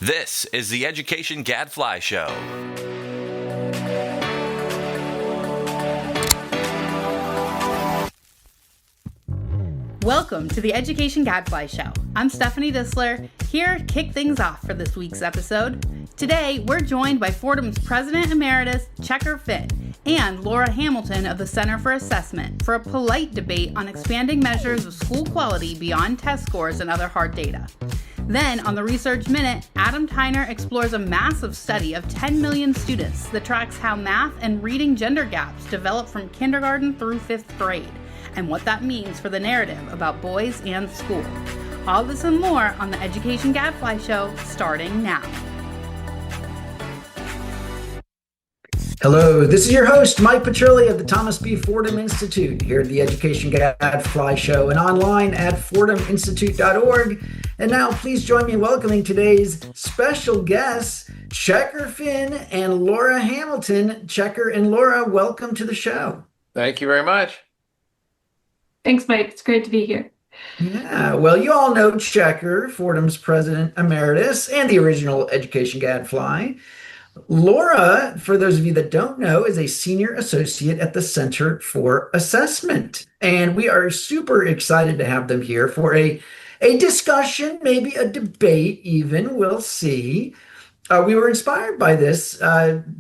This is the Education Gadfly Show. Welcome to the Education Gadfly Show. I'm Stephanie Disler, here to kick things off for this week's episode. Today, we're joined by Fordham's President Emeritus, Checker Finn, and Laura Hamilton of the Center for Assessment for a polite debate on expanding measures of school quality beyond test scores and other hard data. Then, on the Research Minute, Adam Tyner explores a massive study of 10 million students that tracks how math and reading gender gaps develop from kindergarten through 5th grade, and what that means for the narrative about boys and school. All this and more on the Education Gadfly Show, starting now. Hello, this is your host, Mike Petrilli of the Thomas B. Fordham Institute, here at the Education Gadfly Show and online at fordhaminstitute.org. And now please join me in welcoming today's special guests, Checker Finn and Laura Hamilton. Checker and Laura, welcome to the show. Thank you very much. Thanks, Mike. It's great to be here. Yeah, well, you all know Checker, Fordham's President Emeritus, and the original Education Gadfly. Laura, for those of you that don't know, is a senior associate at the Center for Assessment. And we are super excited to have them here for a discussion, maybe a debate even, we'll see. We were inspired by this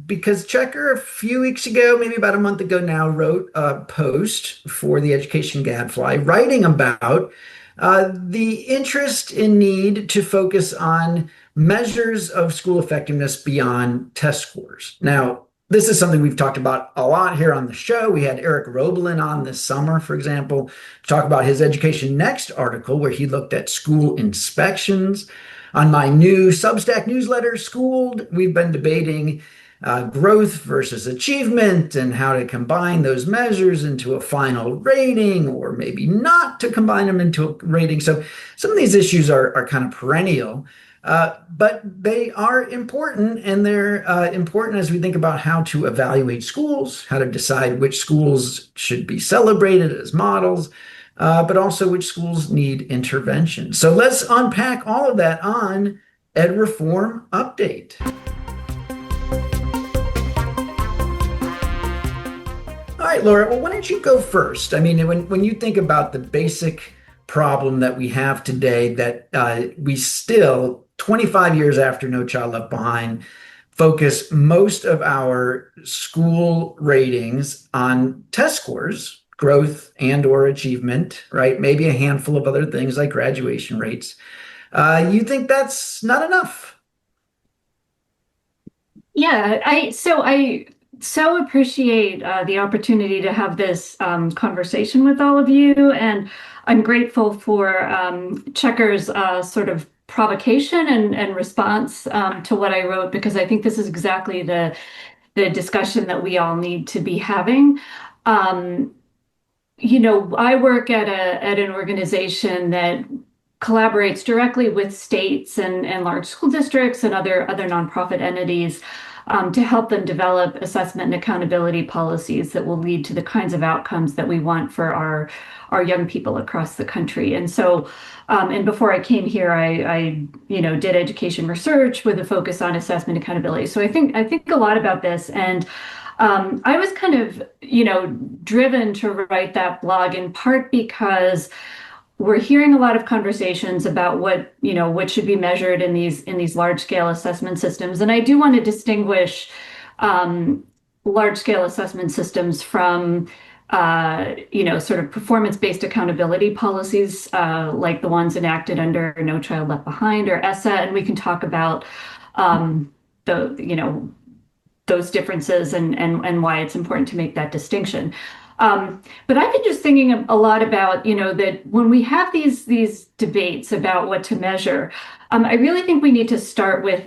because Checker a few weeks ago, maybe about a month ago now, wrote a post for the Education Gadfly writing about the interest and need to focus on measures of school effectiveness beyond test scores. Now, this is something we've talked about a lot here on the show. We had Eric Roebelin on this summer, for example, to talk about his Education Next article, where he looked at school inspections. On my new Substack newsletter, Schooled, we've been debating growth versus achievement and how to combine those measures into a final rating, or maybe not to combine them into a rating. So some of these issues are kind of perennial. But they are important, and they're important as we think about how to evaluate schools, how to decide which schools should be celebrated as models, but also which schools need intervention. So let's unpack all of that on Ed Reform Update. All right, Laura, well, why don't you go first? I mean, when you think about the basic problem that we have today, that we still, 25 years after No Child Left Behind, focus most of our school ratings on test scores, growth and or achievement, right? Maybe a handful of other things like graduation rates. You think that's not enough? Yeah, I so appreciate the opportunity to have this conversation with all of you, and I'm grateful for Checker's sort of provocation and response to what I wrote, because I think this is exactly the discussion that we all need to be having. I work at an organization that collaborates directly with states and large school districts and other nonprofit entities to help them develop assessment and accountability policies that will lead to the kinds of outcomes that we want for our young people across the country. And so, and before I came here, I did education research with a focus on assessment accountability. So I think a lot about this, and I was kind of driven to write that blog in part because we're hearing a lot of conversations about what should be measured in these large scale assessment systems, and I do want to distinguish large scale assessment systems from sort of performance-based accountability policies like the ones enacted under No Child Left Behind or ESSA, and we can talk about those differences and why it's important to make that distinction. But I've been just thinking a lot about, that when we have these debates about what to measure, I really think we need to start with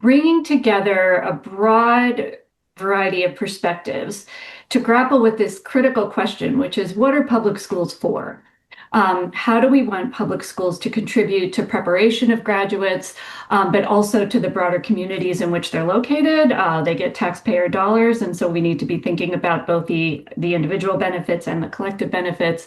bringing together a broad variety of perspectives to grapple with this critical question, which is, what are public schools for? How do we want public schools to contribute to preparation of graduates, but also to the broader communities in which they're located? They get taxpayer dollars, and so we need to be thinking about both the individual benefits and the collective benefits.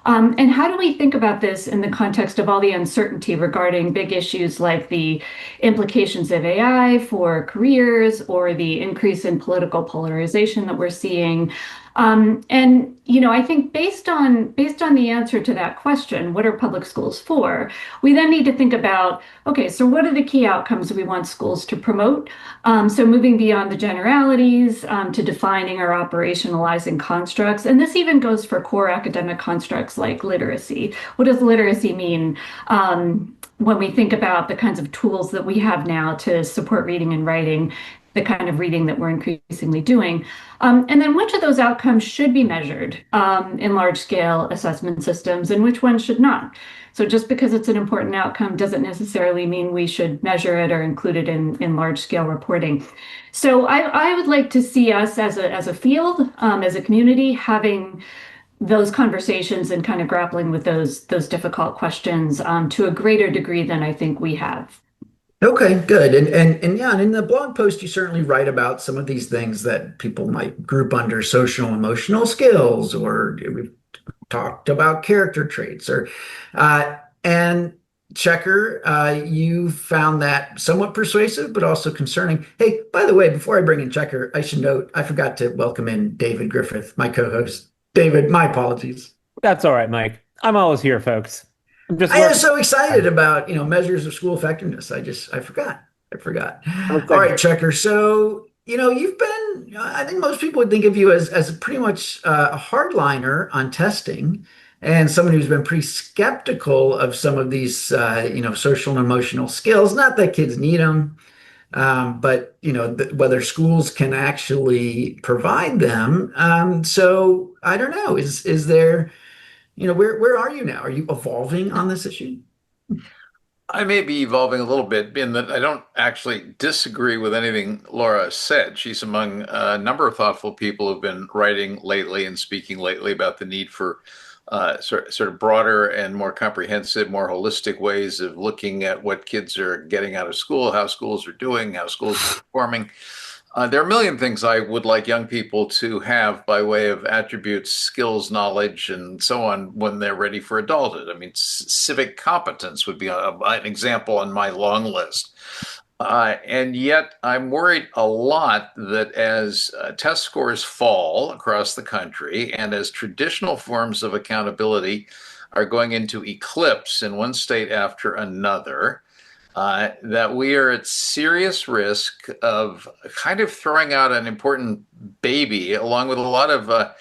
And how do we think about this in the context of all the uncertainty regarding big issues like the implications of AI for careers or the increase in political polarization that we're seeing? I think based on the answer to that question, what are public schools for? We then need to think about, okay, so what are the key outcomes we want schools to promote? So moving beyond the generalities to defining or operationalizing constructs, and this even goes for core academic constructs like literacy. What does literacy mean? When we think about the kinds of tools that we have now to support reading and writing, the kind of reading that we're increasingly doing. And then which of those outcomes should be measured in large scale assessment systems and which ones should not? So just because it's an important outcome doesn't necessarily mean we should measure it or include it in large scale reporting. So I would like to see us as a field, as a community, having those conversations and kind of grappling with those difficult questions to a greater degree than I think we have. Okay, good. And yeah, and in the blog post, you certainly write about some of these things that people might group under social emotional skills, or we've talked about character traits, or and Checker, you found that somewhat persuasive, but also concerning. Hey, by the way, before I bring in Checker, I should note I forgot to welcome in David Griffith, my co-host. David, my apologies. That's all right, Mike. I'm always here, folks. I am so excited about, measures of school effectiveness. I forgot. Okay. All right, Checker. So, you've been, I think most people would think of you as pretty much a hardliner on testing and someone who's been pretty skeptical of some of these, social and emotional skills. Not that kids need them, but, whether schools can actually provide them. So I don't know, is there, where are you now? Are you evolving on this issue? I may be evolving a little bit in that I don't actually disagree with anything Laura said. She's among a number of thoughtful people who've been writing lately and speaking lately about the need for sort of broader and more comprehensive, more holistic ways of looking at what kids are getting out of school, how schools are doing, how schools are performing. There are a million things I would like young people to have by way of attributes, skills, knowledge, and so on when they're ready for adulthood. I mean, civic competence would be an example on my long list. And yet I'm worried a lot that as test scores fall across the country and as traditional forms of accountability are going into eclipse in one state after another, that we are at serious risk of kind of throwing out an important baby along with a lot of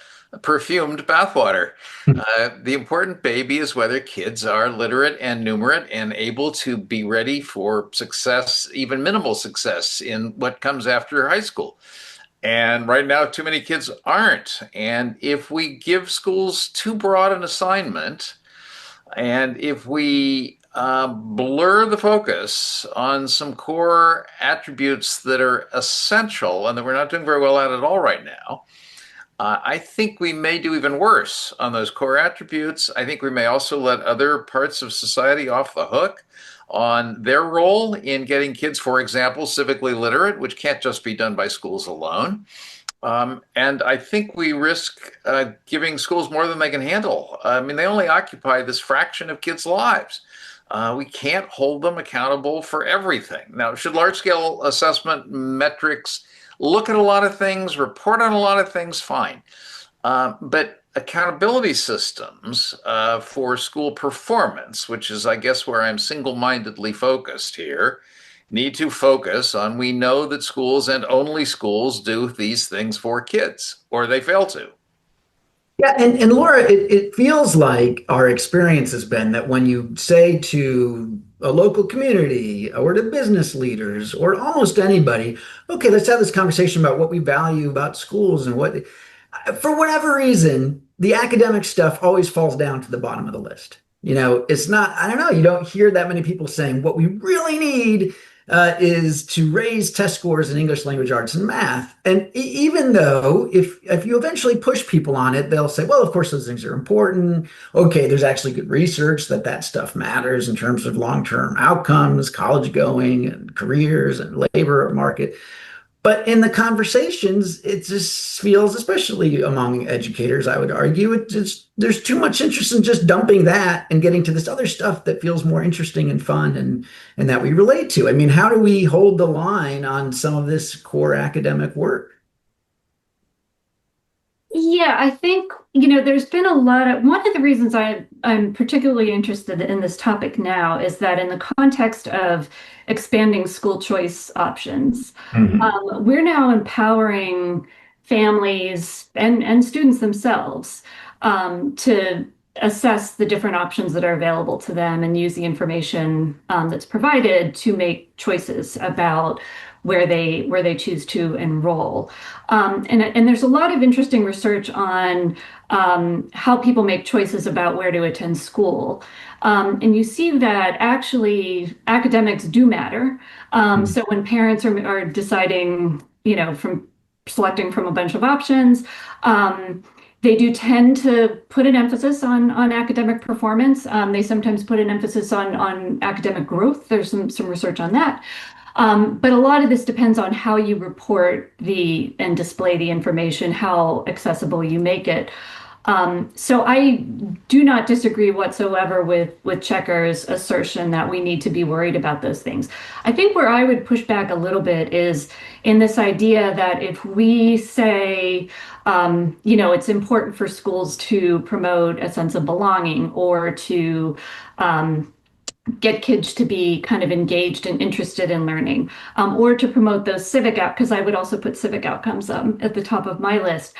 perfumed bathwater. The important baby is whether kids are literate and numerate and able to be ready for success, even minimal success, in what comes after high school. And right now, too many kids aren't. And if we give schools too broad an assignment, and if we blur the focus on some core attributes that are essential and that we're not doing very well at all right now, I think we may do even worse on those core attributes. I think we may also let other parts of society off the hook on their role in getting kids, for example, civically literate, which can't just be done by schools alone. And I think we risk giving schools more than they can handle. I mean, they only occupy this fraction of kids' lives. We can't hold them accountable for everything. Now, should large-scale assessment metrics look at a lot of things, report on a lot of things? Fine. But accountability systems for school performance, which is, I guess, where I'm single-mindedly focused here, need to focus on we know that schools and only schools do these things for kids, or they fail to. Yeah, and Laura, it feels like our experience has been that when you say to a local community or to business leaders or almost anybody, okay, let's have this conversation about what we value about schools and what, for whatever reason, the academic stuff always falls down to the bottom of the list. It's not, I don't know, you don't hear that many people saying what we really need is to raise test scores in English language arts and math. And even though if you eventually push people on it, they'll say, well, of course, those things are important. Okay, there's actually good research that stuff matters in terms of long-term outcomes, college going and careers and labor market. But in the conversations, it just feels, especially among educators, I would argue, there's too much interest in just dumping that and getting to this other stuff that feels more interesting and fun and that we relate to. I mean, how do we hold the line on some of this core academic work? Yeah, I think, there's been a lot of one of the reasons I'm particularly interested in this topic now is that in the context of expanding school choice options, Mhm. we're now empowering families and students themselves to assess the different options that are available to them and use the information that's provided to make choices about where they choose to enroll. And there's a lot of interesting research on how people make choices about where to attend school. And you see that actually academics do matter. So when parents are deciding, from selecting from a bunch of options, they do tend to put an emphasis on academic performance. They sometimes put an emphasis on academic growth. There's some research on that. But a lot of this depends on how you report and display the information, how accessible you make it. So I do not disagree whatsoever with Checker's assertion that we need to be worried about those things. I think where I would push back a little bit is in this idea that if we say, it's important for schools to promote a sense of belonging or to get kids to be kind of engaged and interested in learning, or to promote those civic out, because I would also put civic outcomes at the top of my list.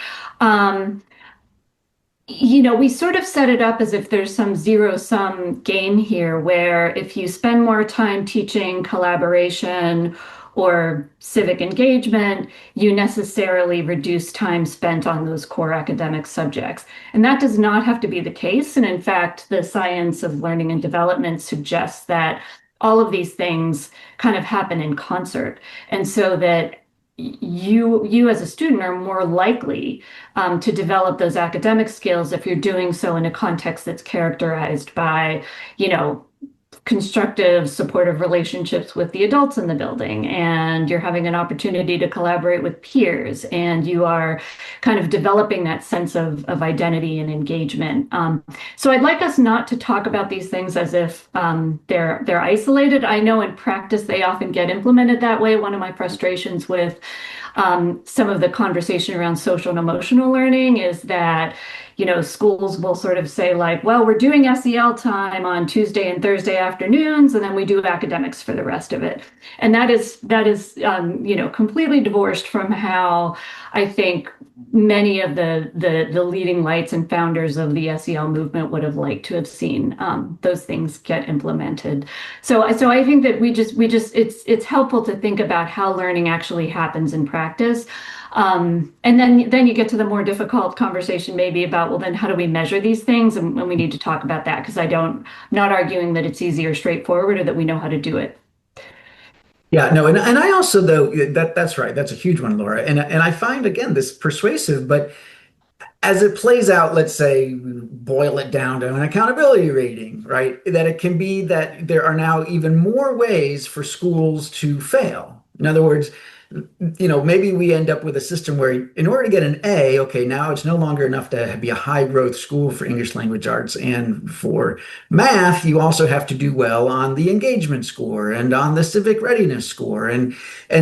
We sort of set it up as if there's some zero-sum game here, where if you spend more time teaching collaboration or civic engagement, you necessarily reduce time spent on those core academic subjects. And that does not have to be the case. And in fact, the science of learning and development suggests that all of these things kind of happen in concert. And so that you as a student are more likely to develop those academic skills if you're doing so in a context that's characterized by, constructive, supportive relationships with the adults in the building, and you're having an opportunity to collaborate with peers, and you are kind of developing that sense of identity and engagement. So I'd like us not to talk about these things as if they're isolated. I know in practice they often get implemented that way. One of my frustrations with some of the conversation around social and emotional learning is that schools will sort of say like, well, we're doing SEL time on Tuesday and Thursday afternoons, and then we do academics for the rest of it. And that is completely divorced from how I think many of the leading lights and founders of the SEL movement would have liked to have seen those things get implemented. So I think that it's helpful to think about how learning actually happens in practice. And then you get to the more difficult conversation maybe about, well, then how do we measure these things? And we need to talk about that, because I'm not arguing that it's easy or straightforward or that we know how to do it. Yeah, no, and I also though that's right. That's a huge one, Laura. And I find again this persuasive, but as it plays out, let's say boil it down to an accountability rating, right? That it can be that there are now even more ways for schools to fail. In other words, maybe we end up with a system where in order to get an A, okay, now it's no longer enough to be a high growth school for English language arts and for math, you also have to do well on the engagement score and on the civic readiness score. And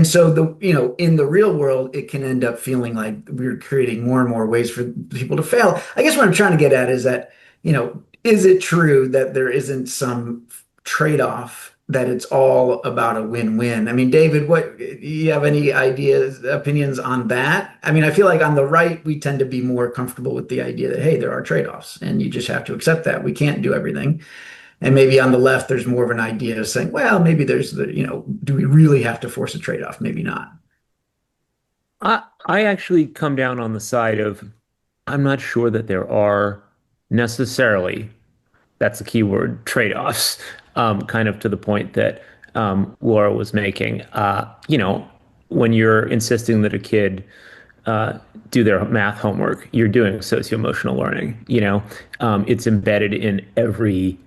so in the real world, it can end up feeling like we're creating more and more ways for people to fail. I guess what I'm trying to get at is that, is it true that there isn't some trade-off that it's all about a win-win? I mean, David, what you have any opinions on that? I mean, I feel like on the right, we tend to be more comfortable with the idea that, hey, there are trade-offs and you just have to accept that. We can't do everything. And maybe on the left, there's more of an idea of saying, well, maybe there's do we really have to force a trade-off? Maybe not. I actually come down on the side of I'm not sure that there are necessarily, that's the key word, trade-offs, kind of to the point that Laura was making. When you're insisting that a kid do their math homework, you're doing socio-emotional learning. It's embedded in every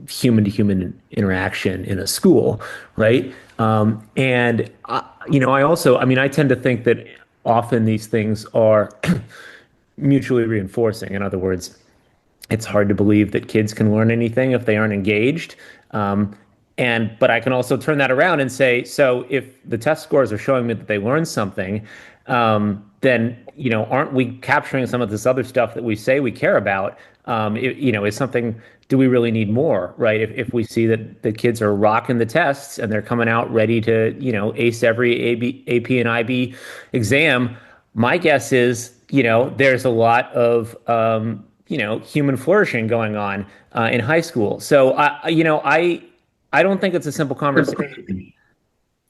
human to human interaction in a school, right? I tend to think that often these things are mutually reinforcing. In other words, it's hard to believe that kids can learn anything if they aren't engaged. But I can also turn that around and say, so if the test scores are showing me that they learned something, then aren't we capturing some of this other stuff that we say we care about? Is something. Do we really need more, right? If we see that the kids are rocking the tests and they're coming out ready to, ace every AP and IB exam, my guess is, there's a lot of human flourishing going on in high school. So I don't think it's a simple conversation.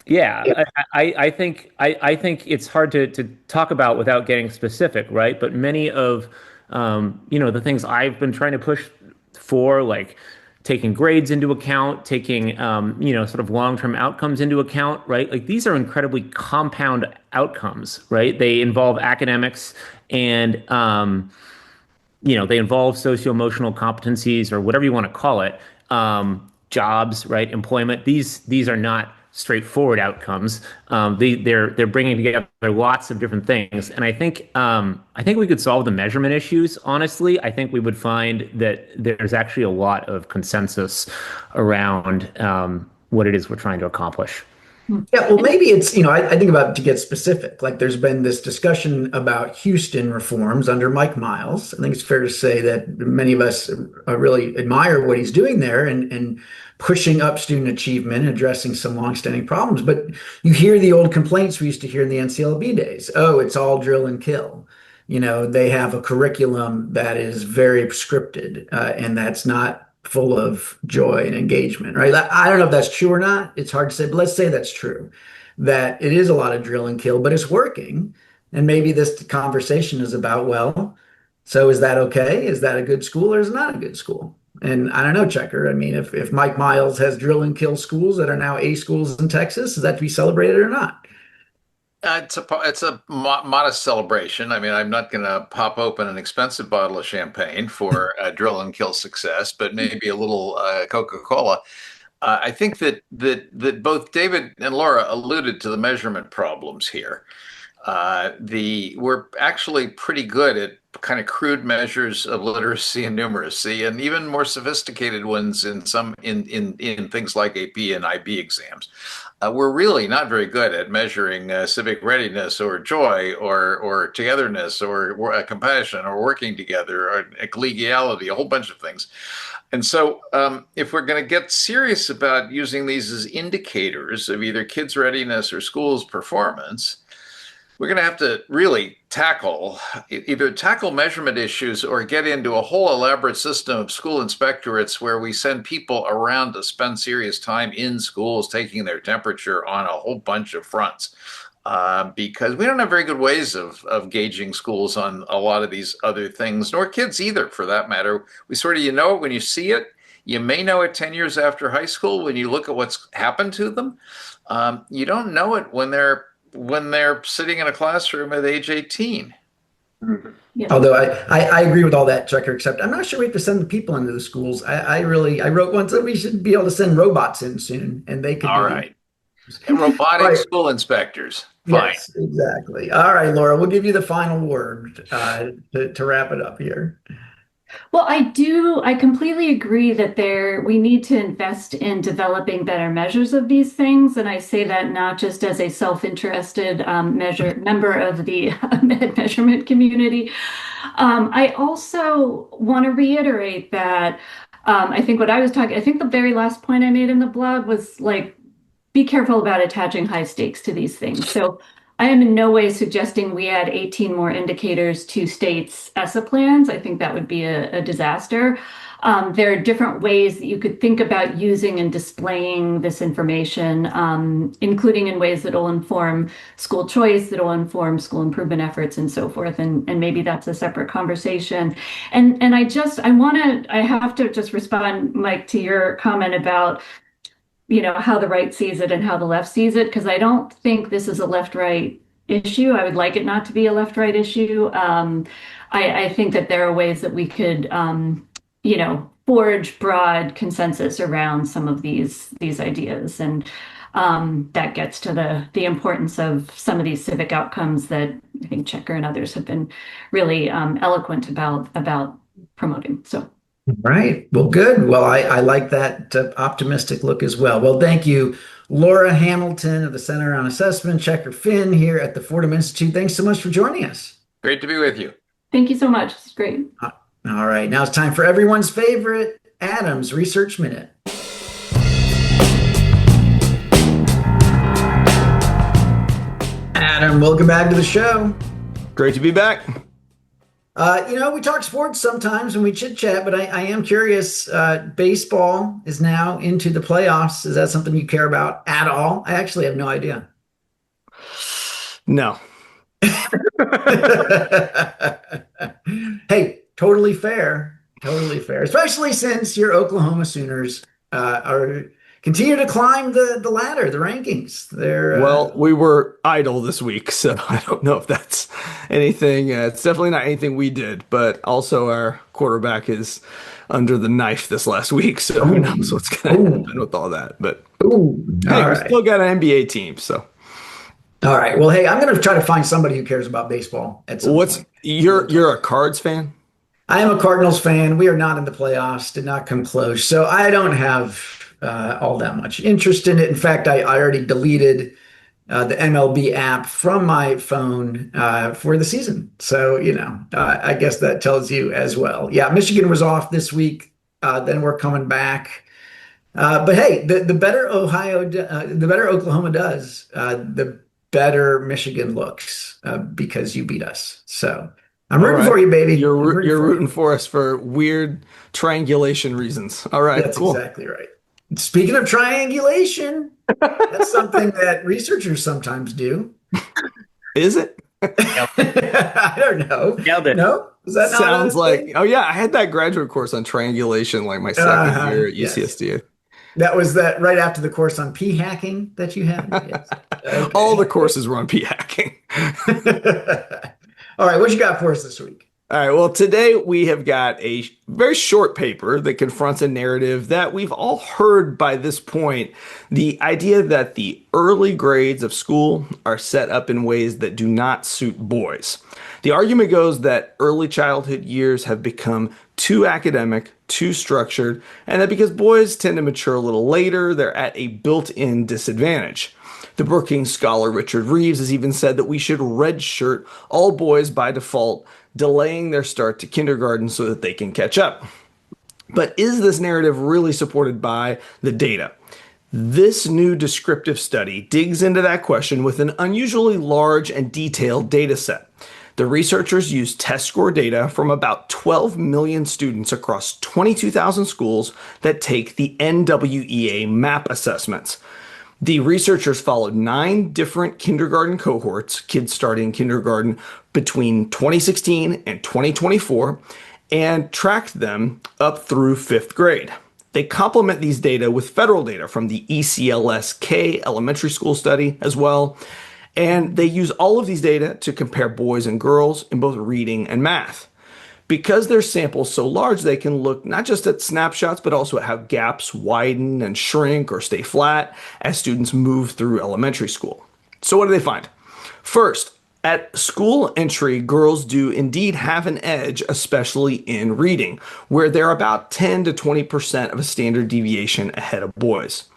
Yeah, I think it's hard to talk about without getting specific, right? But many of the things I've been trying to push for, like taking grades into account, taking sort of long-term outcomes into account, right? Like these are incredibly compound outcomes, right? They involve academics and they involve socio-emotional competencies or whatever you want to call it, jobs, right? Employment. These are not straightforward outcomes. They're bringing together lots of different things, and I think we could solve the measurement issues. Honestly, I think we would find that there's actually a lot of consensus around what it is we're trying to accomplish. Yeah, well, maybe it's, I think about to get specific. Like there's been this discussion about Houston reforms under Mike Miles. I think it's fair to say that many of us really admire what he's doing there and pushing up student achievement, addressing some longstanding problems. But you hear the old complaints we used to hear in the NCLB days. Oh, it's all drill and kill. They have a curriculum that is very scripted, and that's not full of joy and engagement, right? I don't know if that's true or not. It's hard to say, but let's say that's true, that it is a lot of drill and kill, but it's working. And maybe this conversation is about, well, so is that okay? Is that a good school or is it not a good school? And I don't know, Checker. I mean, if Mike Miles has drill and kill schools that are now A schools in Texas, is that to be celebrated or not? It's a modest celebration. I mean, I'm not going to pop open an expensive bottle of champagne for drill and kill success, but maybe a little Coca-Cola. I think that both David and Laura alluded to the measurement problems here. We're actually pretty good at kind of crude measures of literacy and numeracy, and even more sophisticated ones in things like AP and IB exams. We're really not very good at measuring civic readiness or joy or togetherness or compassion or working together or collegiality, a whole bunch of things. And so if we're going to get serious about using these as indicators of either kids' readiness or schools' performance, we're going to have to really either tackle measurement issues or get into a whole elaborate system of school inspectorates where we send people around to spend serious time in schools taking their temperature on a whole bunch of fronts. Because we don't have very good ways of gauging schools on a lot of these other things, nor kids either, for that matter. We sort of, it when you see it. You may know it 10 years after high school when you look at what's happened to them. You don't know it when they're sitting in a classroom at age 18. Mm-hmm. Yeah. Although I agree with all that, Checker, except I'm not sure we have to send the people into the schools. I wrote once that we should be able to send robots in soon, and they could. All right. And robotic right. School inspectors. Fine. Yes, exactly. All right, Laura, we'll give you the final word to wrap it up here. Well, I completely agree that we need to invest in developing better measures of these things. And I say that not just as a self-interested member of the measurement community. I also want to reiterate that I think the very last point I made in the blog was like, be careful about attaching high stakes to these things. So I am in no way suggesting we add 18 more indicators to states' ESSA plans. I think that would be a disaster. There are different ways that you could think about using and displaying this information, including in ways that will inform school choice, that will inform school improvement efforts and so forth. And maybe that's a separate conversation. And I have to just respond, Mike, to your comment about how the right sees it and how the left sees it, because I don't think this is a left-right issue. I would like it not to be a left-right issue. I think that there are ways that we could, forge broad consensus around some of these ideas. And that gets to the importance of some of these civic outcomes that I think Checker and others have been really eloquent about promoting. So. Right. Well, good. Well, I like that optimistic look as well. Well, thank you, Laura Hamilton of the Center on Assessment, Checker Finn here at the Fordham Institute. Thanks so much for joining us. Great to be with you. Thank you so much. It's great. All right. Now it's time for everyone's favorite Adams Research Minute. Adam, welcome back to the show. Great to be back. We talk sports sometimes when we chit chat, but I am curious. Baseball is now into the playoffs. Is that something you care about at all? I actually have no idea. No. Hey, totally fair. Totally fair. Especially since your Oklahoma Sooners are continue to climb the ladder, the rankings. Well, we were idle this week, so I don't know if that's anything. It's definitely not anything we did, but also our quarterback is under the knife this last week, so who knows what's going to happen with all that. But hey, we still got an NBA team, so. All right. Well, hey, I'm going to try to find somebody who cares about baseball at some point. You're a Cards fan? I am a Cardinals fan. We are not in the playoffs, did not come close. So I don't have all that much interest in it. In fact, I already deleted the MLB app from my phone for the season. So, I guess that tells you as well. Yeah, Michigan was off this week. Then we're coming back. But hey, the better the better Oklahoma does, the better Michigan looks because you beat us. So I'm rooting for you, baby. You're rooting for us for weird triangulation reasons. All right, that's cool. Exactly right. Speaking of triangulation, that's something that researchers sometimes do. Is it? I don't know. Nailed it. No? Is that sounds like? Oh yeah, I had that graduate course on triangulation, like my second year at UCSD. Yes. That was that right after the course on p hacking that you had. Yes. Okay. All the courses were on p hacking. All right, what you got for us this week? All right, well, today we have got a very short paper that confronts a narrative that we've all heard by this point. The idea that the early grades of school are set up in ways that do not suit boys. The argument goes that early childhood years have become too academic, too structured, and that because boys tend to mature a little later, they're at a built-in disadvantage. The Brookings scholar Richard Reeves has even said that we should redshirt all boys by default, delaying their start to kindergarten so that they can catch up. But is this narrative really supported by the data? This new descriptive study digs into that question with an unusually large and detailed data set. The researchers used test score data from about 12 million students across 22,000 schools that take the NWEA MAP assessments. The researchers followed 9 different kindergarten cohorts, kids starting kindergarten between 2016 and 2024, and tracked them up through 5th grade. They complement these data with federal data from the ECLS-K elementary school study as well, and they use all of these data to compare boys and girls in both reading and math. Because their sample's so large, they can look not just at snapshots, but also at how gaps widen and shrink or stay flat as students move through elementary school. So what do they find? First, at school entry, girls do indeed have an edge, especially in reading, where they're about 10 to 20% of a standard deviation ahead of boys.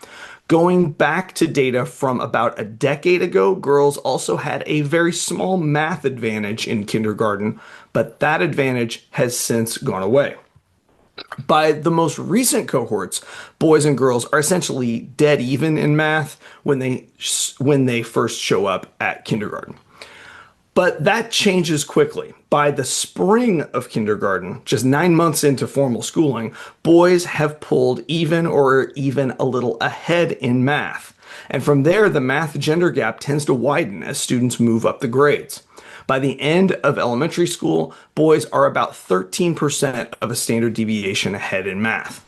Going back to data from about a decade ago, girls also had a very small math advantage in kindergarten, but that advantage has since gone away. By the most recent cohorts, boys and girls are essentially dead even in math when they first show up at kindergarten. But that changes quickly. By the spring of kindergarten, just 9 months into formal schooling, boys have pulled even or even a little ahead in math. And from there, the math gender gap tends to widen as students move up the grades. By the end of elementary school, boys are about 13% of a standard deviation ahead in math.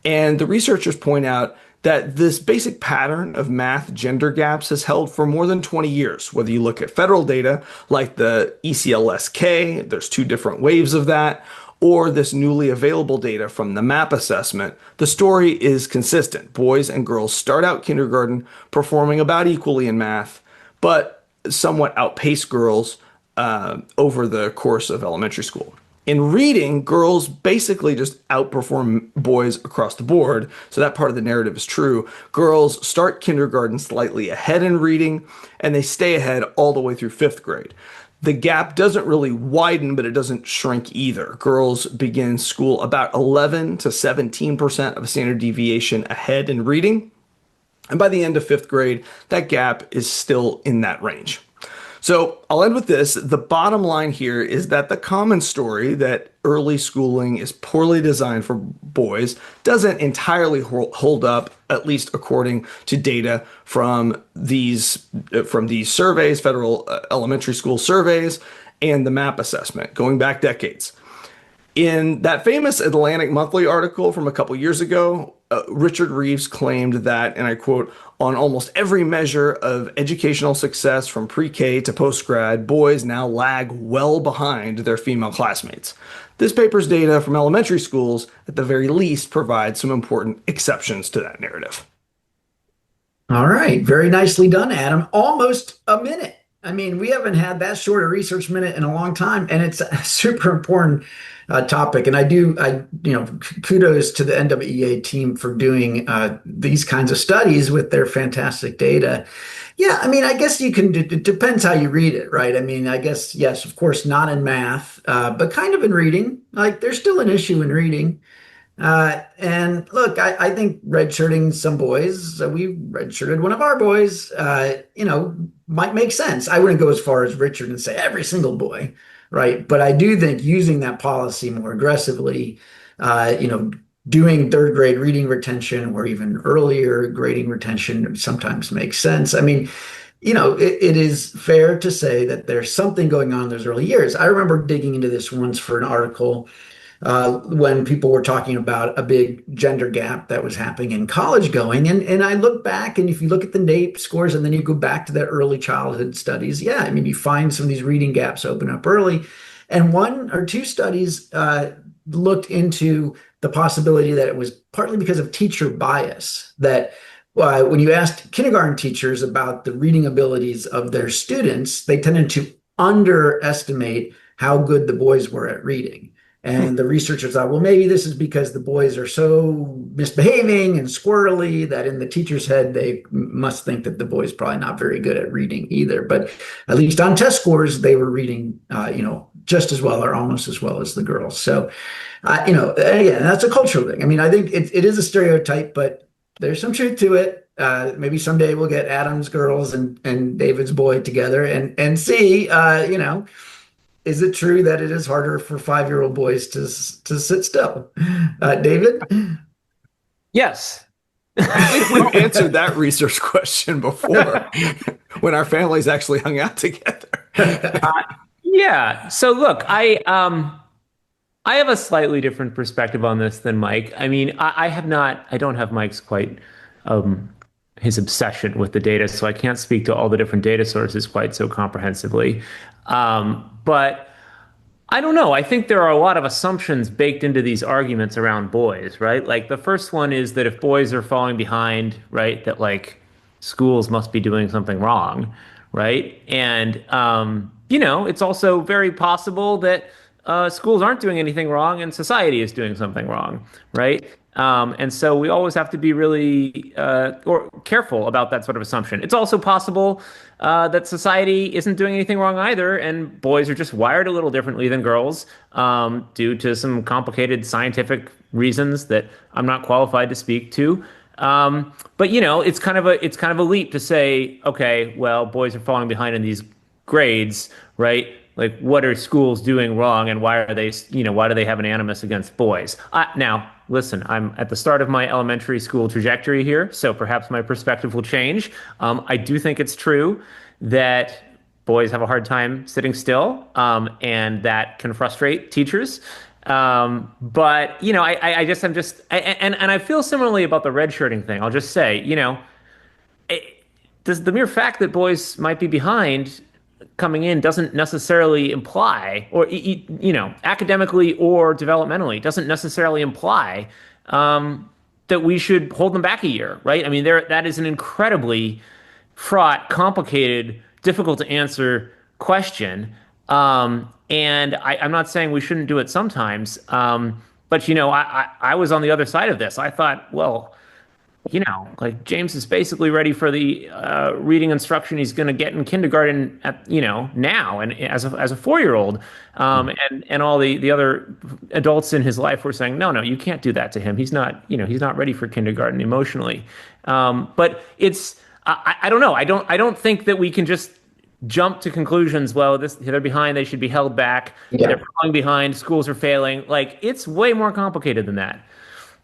And the researchers point out that this basic pattern of math gender gaps has held for more than 20 years. Whether you look at federal data like the ECLS-K, there's 2 different waves of that, or this newly available data from the MAP assessment, the story is consistent. Boys and girls start out kindergarten performing about equally in math, but somewhat outpace girls over the course of elementary school. In reading, girls basically just outperform boys across the board, so that part of the narrative is true. Girls start kindergarten slightly ahead in reading, and they stay ahead all the way through fifth grade. The gap doesn't really widen, but it doesn't shrink either. Girls begin school about 11 to 17% of a standard deviation ahead in reading, and by the end of fifth grade, that gap is still in that range. So I'll end with this. The bottom line here is that the common story that early schooling is poorly designed for boys doesn't entirely hold up, at least according to data from these surveys, federal elementary school surveys, and the MAP assessment going back decades. In that famous Atlantic Monthly article from a couple years ago, Richard Reeves claimed that, and I quote, on almost every measure of educational success from pre-K to post-grad, boys now lag well behind their female classmates. This paper's data from elementary schools, at the very least, provides some important exceptions to that narrative. All right. Very nicely done, Adam. Almost a minute. I mean, we haven't had that short a research minute in a long time, and it's a super important topic. And kudos to the NWEA team for doing these kinds of studies with their fantastic data. Yeah, I mean, I guess it depends how you read it, right? I mean, I guess, yes, of course, not in math, but kind of in reading. Like, there's still an issue in reading. And look, I think redshirting some boys, we redshirted one of our boys, might make sense. I wouldn't go as far as Richard and say every single boy, right? But I do think using that policy more aggressively, doing third grade reading retention or even earlier grading retention sometimes makes sense. I mean, it is fair to say that there's something going on in those early years. I remember digging into this once for an article when people were talking about a big gender gap that was happening in college going. And I look back, and if you look at the NAEP scores and then you go back to the early childhood studies, yeah, I mean, you find some of these reading gaps open up early. And one or two studies looked into the possibility that it was partly because of teacher bias, that when you asked kindergarten teachers about the reading abilities of their students, they tended to underestimate how good the boys were at reading. And the researchers thought, well, maybe this is because the boys are so misbehaving and squirrely that in the teacher's head, they must think that the boys probably not very good at reading either. But at least on test scores, they were reading, just as well or almost as well as the girls. So, again, that's a cultural thing. I mean, I think it is a stereotype, but there's some truth to it. Maybe someday we'll get Adam's girls and David's boy together and see, is it true that it is harder for 5-year-old boys to sit still? David? Yes. We've answered that research question before when our families actually hung out together. Yeah. So look, I have a slightly different perspective on this than Mike. I mean, I don't have Mike's quite his obsession with the data, so I can't speak to all the different data sources quite so comprehensively. But I don't know. I think there are a lot of assumptions baked into these arguments around boys, right? Like the first one is that if boys are falling behind, right, that like schools must be doing something wrong, right? And, it's also very possible that schools aren't doing anything wrong and society is doing something wrong, right? And so we always have to be really careful about that sort of assumption. It's also possible that society isn't doing anything wrong either, and boys are just wired a little differently than girls due to some complicated scientific reasons that I'm not qualified to speak to. But it's kind of a leap to say, okay, well, boys are falling behind in these grades, right? Like, what are schools doing wrong, and why do they have an animus against boys? Now, listen, I'm at the start of my elementary school trajectory here, so perhaps my perspective will change. I do think it's true that boys have a hard time sitting still, and that can frustrate teachers. But I feel similarly about the redshirting thing. I'll just say, does the mere fact that boys might be behind coming in doesn't necessarily imply, or academically or developmentally, doesn't necessarily imply that we should hold them back a year, right? I mean, that is an incredibly fraught, complicated, difficult to answer question. And I'm not saying we shouldn't do it sometimes, but I was on the other side of this. I thought, well, like James is basically ready for the reading instruction he's going to get in kindergarten now and as a 4-year-old, and all the other adults in his life were saying, no, you can't do that to him. He's not ready for kindergarten emotionally. But I don't know. I don't think that we can just jump to conclusions. Well, they're behind. They should be held back. Yeah. They're falling behind. Schools are failing. Like, it's way more complicated than that.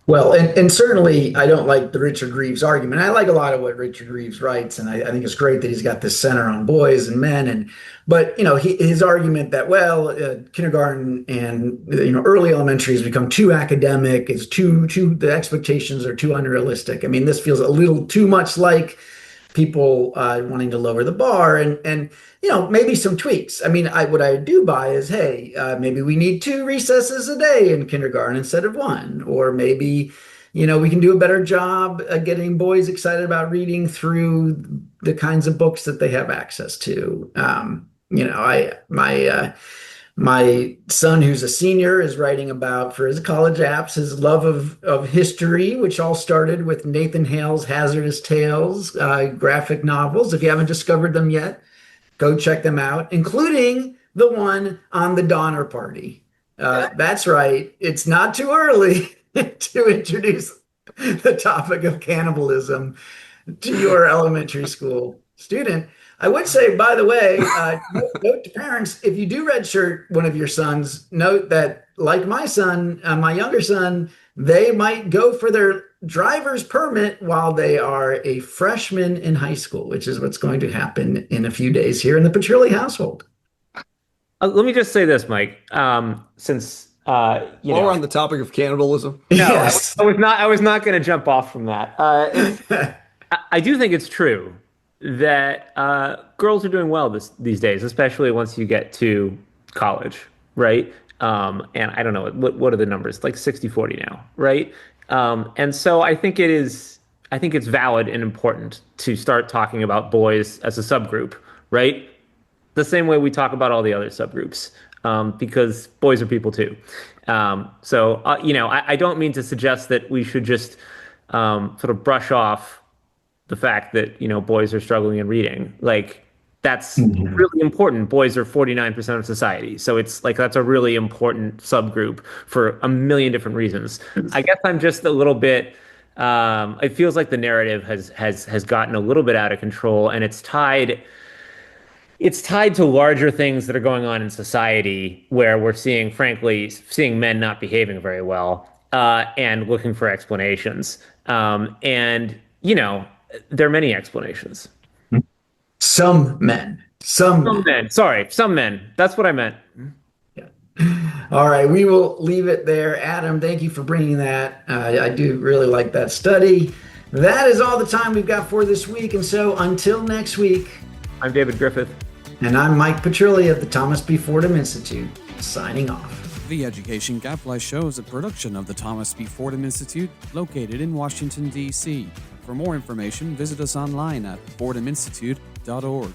Well, and certainly I don't like the Richard Greaves argument. I like a lot of what Richard Greaves writes, and I think it's great that he's got this center on boys and men. But his argument that kindergarten and early elementary has become too academic, is the expectations are too unrealistic. I mean, this feels a little too much like people wanting to lower the bar, and maybe some tweaks. I mean, what I do buy is, hey, maybe we need 2 recesses a day in kindergarten instead of 1, or maybe we can do a better job at getting boys excited about reading through the kinds of books that they have access to. My son, who's a senior, is writing about, for his college apps, his love of history, which all started with Nathan Hale's Hazardous Tales graphic novels. If you haven't discovered them yet, go check them out, including the one on the Donner Party. That's right. It's not too early to introduce the topic of cannibalism to your elementary school student. I would say, by the way, note to parents, if you do redshirt one of your sons, note that, like my son, my younger son, they might go for their driver's permit while they are a freshman in high school, which is what's going to happen in a few days here in the Petrilli household. Let me just say this, Mike, since while we're on the topic of cannibalism. No, Yes. I was not going to jump off from that. I do think it's true that girls are doing well these days, especially once you get to college, right? And I don't know, what are the numbers? Like 60-40 now, right? And so I think it's valid and important to start talking about boys as a subgroup, right? The same way we talk about all the other subgroups, because boys are people too. I don't mean to suggest that we should just sort of brush off the fact that, boys are struggling in reading. Like, that's really important. Boys are 49% of society. So it's like, that's a really important subgroup for a million different reasons. I guess I'm just a little bit, it feels like the narrative has gotten a little bit out of control, and it's tied to larger things that are going on in society, where we're seeing men not behaving very well, and looking for explanations. There are many explanations. Some men. Sorry, some men. That's what I meant. Yeah. All right, we will leave it there. Adam, thank you for bringing that. I do really like that study. That is all the time we've got for this week. And so until next week, I'm David Griffith. And I'm Mike Petrilli of the Thomas B. Fordham Institute, signing off. The Education Gadfly Show is a production of the Thomas B. Fordham Institute, located in Washington, D.C. For more information, visit us online at fordhaminstitute.org.